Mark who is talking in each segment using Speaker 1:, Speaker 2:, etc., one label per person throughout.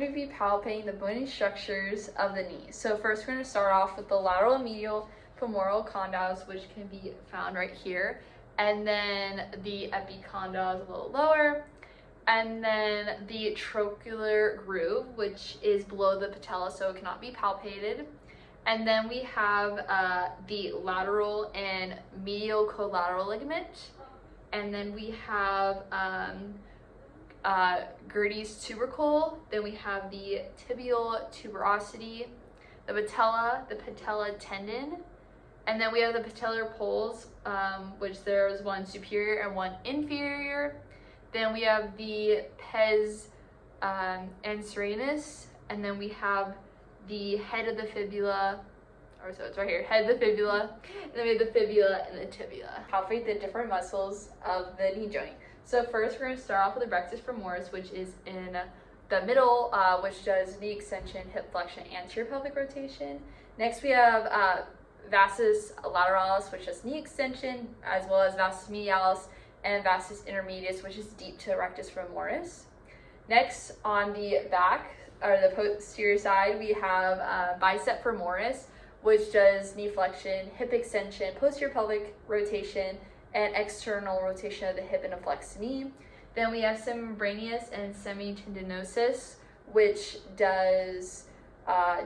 Speaker 1: Going to be palpating the bony structures of the knee. So first we're going to start off with the lateral and medial femoral condyles, which can be found right here, and then the epicondyles a little lower, and then the trochlear groove, which is below the patella, so it cannot be palpated. And then we have the lateral and medial collateral ligament, and then we have Gertie's tubercle, then we have the tibial tuberosity, the patella tendon, and then we have the patellar poles, which there's one superior and one inferior. Then we have the pes anserenus, and then we have the head of the fibula, or so it's right here, head of the fibula, and then we have the fibula and the tibia. Palpate the different muscles of the knee joint. So first we're going to start off with the rectus femoris, which is in the middle, which does knee extension, hip flexion, anterior pelvic rotation. Next we have vastus lateralis, which does knee extension, as well as vastus medialis and vastus intermedius, which is deep to rectus femoris. Next, on the back, or the posterior side, we have bicep femoris, which does knee flexion, hip extension, posterior pelvic rotation, and external rotation of the hip and a flexed knee. Then we have semimembraneous and semitendinosus, which does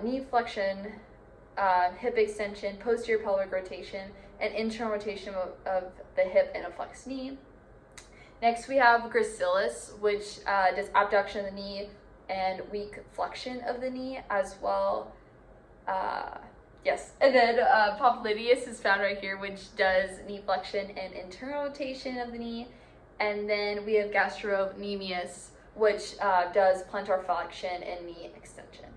Speaker 1: knee flexion, hip extension, posterior pelvic rotation, and internal rotation of the hip and a flexed knee. Next we have gracilis, which does abduction of the knee and weak flexion of the knee as well. Yes, and then popliteus is found right here, which does knee flexion and internal rotation of the knee. And then we have gastrocnemius, which does plantar flexion and knee extension.